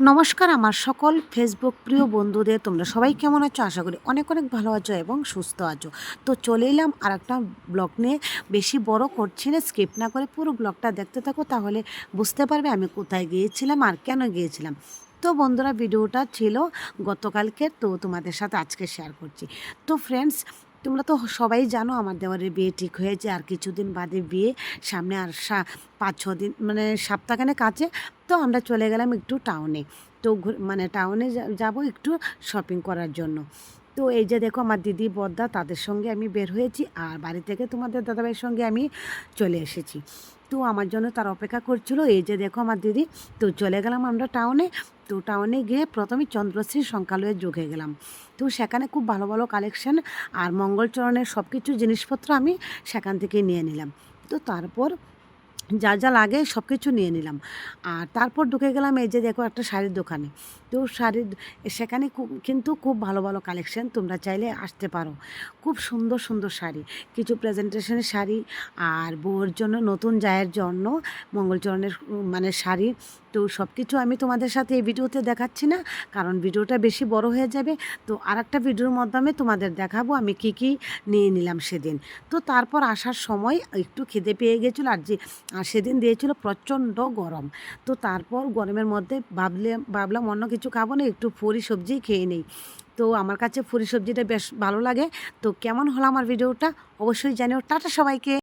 নমস্কার আমার সকল ফেসবুক প্রিয় বন্ধুদের, তোমরা সবাই কেমন আছো? আশা করি অনেক অনেক ভালো আছো এবং সুস্থ আছো। তো চলে এলাম আর একটা ব্লগ নিয়ে। বেশি বড় করছি না, স্কিপ না করে পুরো ব্লগটা দেখতে থাকো, তাহলে বুঝতে পারবে আমি কোথায় গিয়েছিলাম আর কেন গিয়েছিলাম। তো বন্ধুরা, ভিডিওটা ছিল গতকালকের, তো তোমাদের সাথে আজকে শেয়ার করছি। তো ফ্রেন্ডস, তোমরা তো সবাই জানো আমার দেওয়ারের বিয়ে ঠিক হয়েছে, আর কিছুদিন বাদে বিয়ে, সামনে আর 5-6 দিন, মানে সপ্তাহখানেক আছে। তো আমরা চলে গেলাম একটু টাউনে। তো মানে টাউনে যাব একটু শপিং করার জন্য। তো এই যে দেখো আমার দিদি বড়দা, তাদের সঙ্গে আমি বের হয়েছি, আর বাড়ি থেকে তোমাদের দাদাভাইয়ের সঙ্গে আমি চলে এসেছি। তো আমার জন্য তার অপেক্ষা করছিল। এই যে দেখো আমার দিদি। তো চলে গেলাম আমরা টাউনে। তো টাউনে গিয়ে প্রথমে চন্দ্রশ্রী সংখ্যালয়ে ঢুকে গেলাম। তো সেখানে খুব ভালো ভালো কালেকশন আর মঙ্গলচরণের সব কিছু জিনিসপত্র আমি সেখান থেকে নিয়ে নিলাম। তো তারপর যা যা লাগে সব কিছু নিয়ে নিলাম। আর তারপর ঢুকে গেলাম এই যে দেখো একটা শাড়ির দোকানে। তো সেখানে কিন্তু খুব ভালো ভালো কালেকশন, তোমরা চাইলে আসতে পারো। খুব সুন্দর সুন্দর শাড়ি, কিছু প্রেজেন্টেশনের শাড়ি, আর বউয়ের জন্য, নতুন জায়ের জন্য মঙ্গলচরণের মানে শাড়ি। তো সব কিছু আমি তোমাদের সাথে এই ভিডিওতে দেখাচ্ছি না, কারণ ভিডিওটা বেশি বড় হয়ে যাবে। তো আর একটা ভিডিওর মাধ্যমে তোমাদের দেখাবো আমি কি কি নিয়ে নিলাম সেদিন। তো তারপর আসার সময় একটু খিদে পেয়ে গেছিলো, আর সেদিন দিয়েছিল প্রচণ্ড গরম। তো তারপর গরমের মধ্যে ভাবলাম অন্য কিছু খাবো না, একটু ফুরি সবজি খেয়ে নেই। তো আমার কাছে ফুরি সবজিটা বেশ ভালো লাগে। তো কেমন হলো আমার ভিডিওটা অবশ্যই জানিও। টাটা সবাইকে।